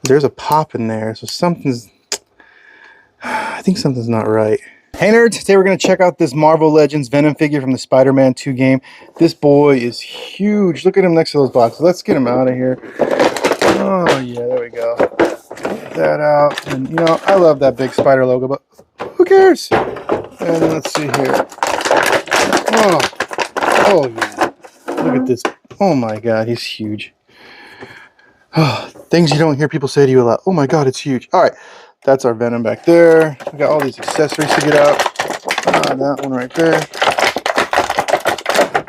There's a pop in there, so something's... I think something's not right. Hey nerds, today we're going to check out this Marvel Legends Venom figure from the Spider-Man 2 game. This boy is huge. Look at him next to those boxes. Let's get him out of here. Oh yeah, there we go. Get that out. And you know, I love that big spider logo, but who cares? And let's see here. Oh yeah. Look at this. Oh my god, he's huge. Oh, things you don't hear people say to you a lot. Oh my god, it's huge. Alright, that's our Venom back there. We got all these accessories to get out. That one right there.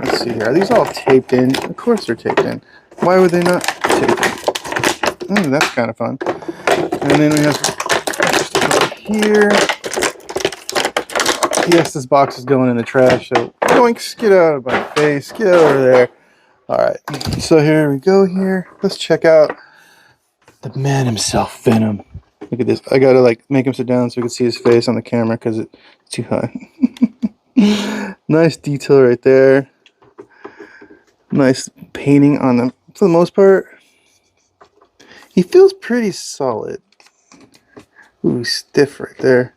Let's see here. Are these all taped in? Of course they're taped in. Why would they not tape in? That's kind of fun. And then we have stuff over here. Yes, this box is going in the trash, so yoinks, get out of my face, get over there. Alright, so here we go here. Let's check out the man himself, Venom. Look at this. I gotta like make him sit down so we can see his face on the camera because it's too high. Nice detail right there. Nice painting on them for the most part. He feels pretty solid. Ooh, stiff right there.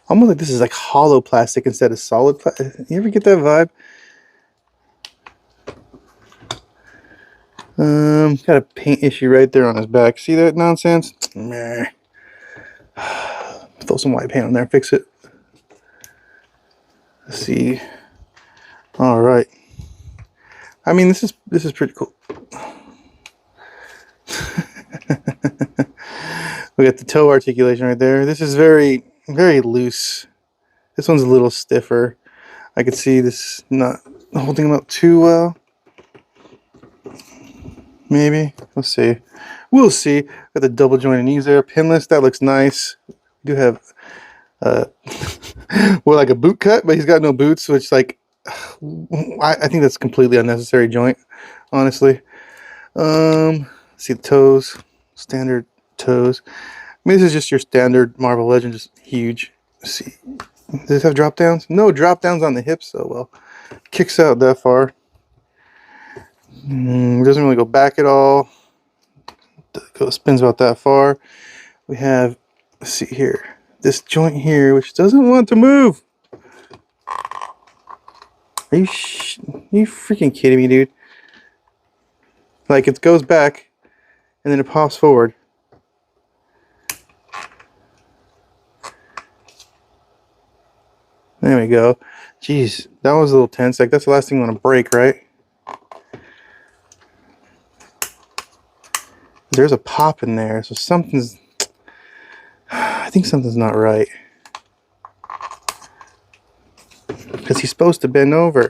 Almost like this is like hollow plastic instead of solid plastic. You ever get that vibe? Got a paint issue right there on his back. See that nonsense? Meh. Throw some white paint on there, fix it. Let's see. All right. I mean, this is pretty cool. We got the toe articulation right there. This is very, very loose. This one's a little stiffer. I could see this not holding him up too well. Maybe. We'll see. We'll see. Got the double jointed knees there. Pinless. That looks nice. We do have well, like a boot cut, but he's got no boots, which like I think that's completely unnecessary joint, honestly. See the toes. Standard toes. I mean, this is just your standard Marvel Legend, just huge. Let's see. Does this have drop downs? No drop downs on the hips, so well. Kicks out that far. Doesn't really go back at all. Spins about that far. We have, let's see here, this joint here, which doesn't want to move. Are you freaking kidding me, dude? Like, it goes back, and then it pops forward. There we go. Jeez, that was a little tense. Like, that's the last thing you want to break, right? There's a pop in there, so something's... I think something's not right. Because he's supposed to bend over.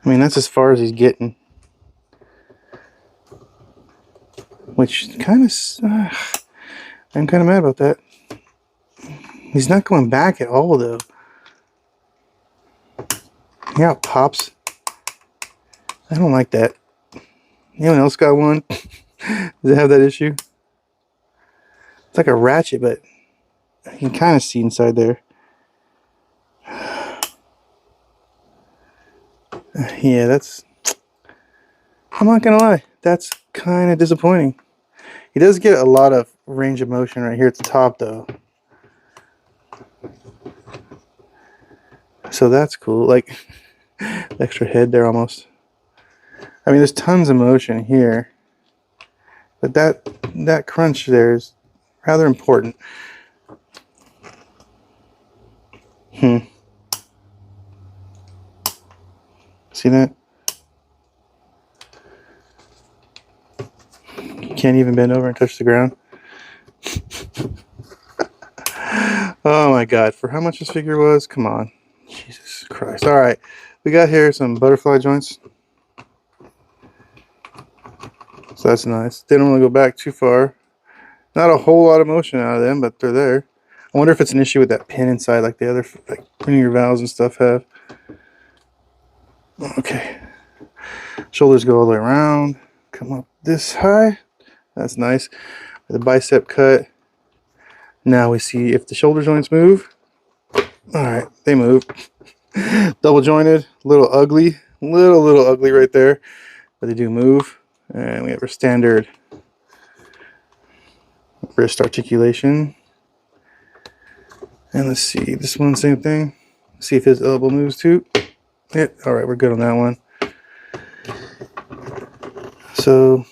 I mean, that's as far as he's getting. Which kind of... I'm kind of mad about that. He's not going back at all, though. Yeah, it pops. I don't like that. Anyone else got one? Does it have that issue? It's like a ratchet, but you can kind of see inside there. Yeah, that's... I'm not gonna lie. That's kind of disappointing. He does get a lot of range of motion right here at the top, though. So that's cool. Like, extra head there almost. I mean, there's tons of motion here. But that crunch there is rather important. See that? Can't even bend over and touch the ground. Oh my god, for how much this figure was? Come on. Jesus Christ. Alright, we got here some butterfly joints. So that's nice. They don't really go back too far. Not a whole lot of motion out of them, but they're there. I wonder if it's an issue with that pin inside like the other, like printing your valves and stuff have. Okay. Shoulders go all the way around. Come up this high. That's nice. The bicep cut. Now we see if the shoulder joints move. Alright, they move. Double jointed, little ugly, little ugly right there, but they do move. And we have our standard wrist articulation. And let's see, this one, same thing. See if his elbow moves too. Yeah, all right, we're good on that one. So,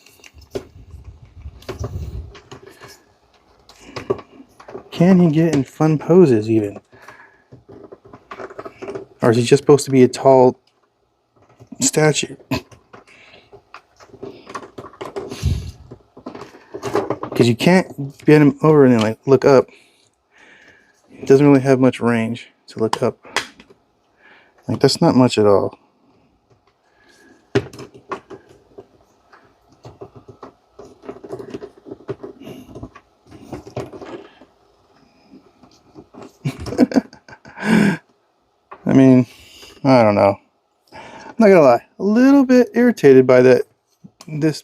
can he get in fun poses even? Or is he just supposed to be a tall statue? Because you can't bend him over and then like look up. It doesn't really have much range to look up. Like, that's not much at all. I mean, I don't know. I'm not gonna lie, a little bit irritated by that.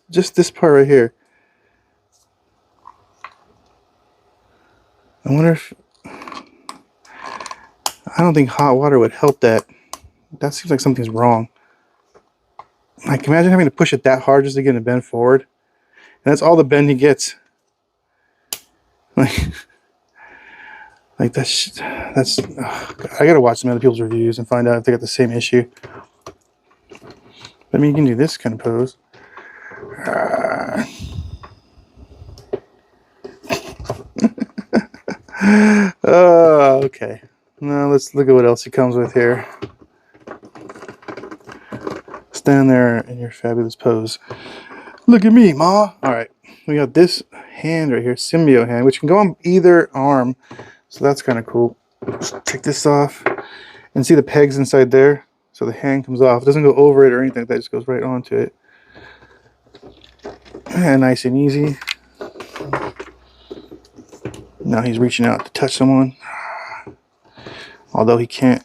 Just this part right here. I wonder if, I don't think hot water would help that. That seems like something's wrong. Like, imagine having to push it that hard just to get it to bend forward. And that's all the bend he gets. Like that's I gotta watch some other people's reviews and find out if they got the same issue. But I mean, you can do this kind of pose. Oh, okay. Now let's look at what else he comes with here. Stand there in your fabulous pose. Look at me, ma. All right, we got this hand right here, symbiote hand, which can go on either arm. So that's kind of cool. Let's take this off and see the pegs inside there. So the hand comes off. It doesn't go over it or anything. That just goes right onto it. And nice and easy. Now he's reaching out to touch someone. Although he can't.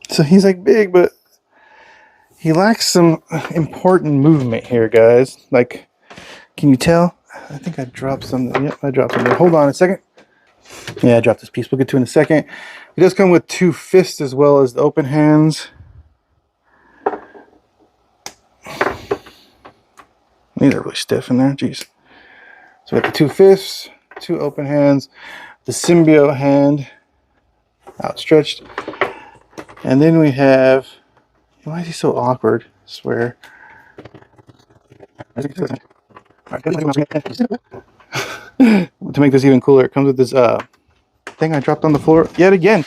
So he's like big, but he lacks some important movement here, guys. Like, can you tell? I think I dropped something. Yep, I dropped something. Hold on a second. Yeah, I dropped this piece. We'll get to it in a second. It does come with 2 fists as well as the open hands. These are really stiff in there. Jeez. So we got the 2 fists, 2 open hands, the symbiote hand outstretched. And then we have, why is he so awkward? I swear. To make this even cooler, it comes with this thing I dropped on the floor yet again.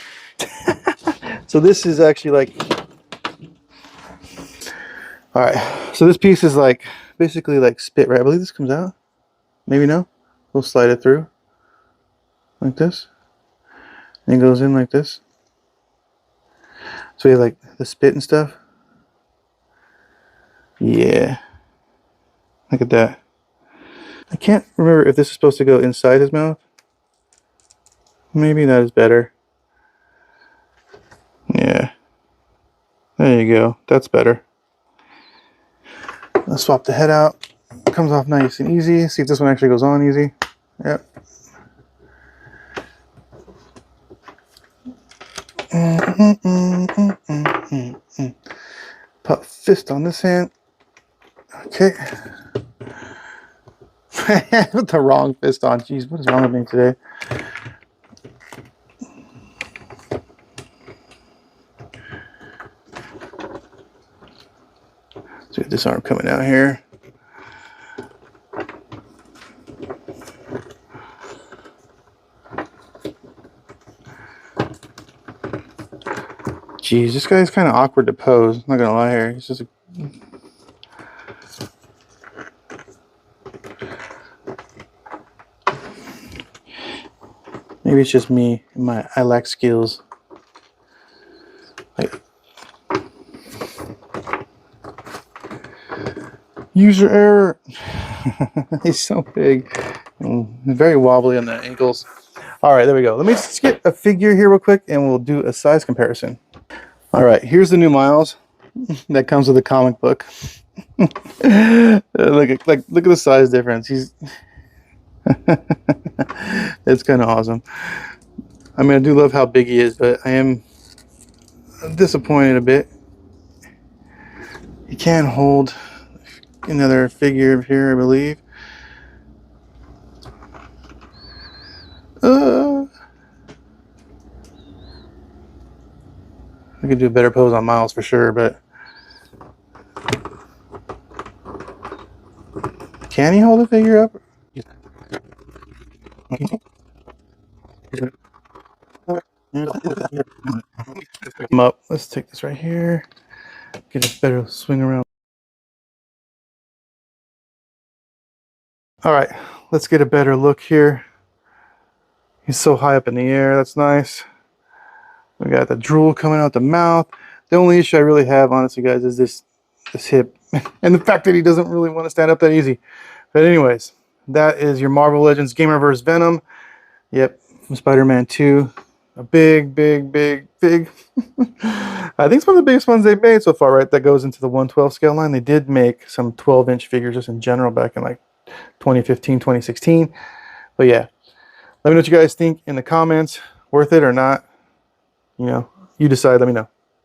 So this is actually like, all right, so this piece is like basically like spit, right? I believe this comes out. Maybe no. We'll slide it through like this, and it goes in like this. So we have like the spit and stuff. Yeah, look at that. I can't remember if this is supposed to go inside his mouth. Maybe that is better. Yeah, there you go. That's better. Let's swap the head out. It comes off nice and easy. See if this one actually goes on easy. Yep. Put fist on this hand. Okay. Put the wrong fist on. Jeez, what is wrong with me today? See this arm coming out here. Jeez, this guy's kind of awkward to pose. I'm not gonna lie here. He's just a... Maybe it's just me. I lack skills. Like, user error. He's so big and very wobbly on the ankles. All right, there we go. Let me just get a figure here real quick, and we'll do a size comparison. All right, here's the new Miles. that comes with a comic book. Look at the size difference. He's it's kind of awesome. I mean, I do love how big he is, but I am disappointed a bit. You can hold another figure here, I believe. I could do a better pose on Miles for sure, but can he hold the figure up? Come up. Let's take this right here. Get a better swing around. All right, let's get a better look here. He's so high up in the air. That's nice. We got the drool coming out the mouth. The only issue I really have, honestly, guys, is this hip and the fact that he doesn't really want to stand up that easy. But anyways, that is your Marvel Legends Gamerverse Venom. Yep, from Spider-Man 2. A big, big, big, big. I think it's one of the biggest ones they've made so far, right? That goes into the 1/12 scale line. They did make some 12-inch figures just in general back in like 2015, 2016. But yeah, let me know what you guys think in the comments. Worth it or not? You know, you decide. Let me know.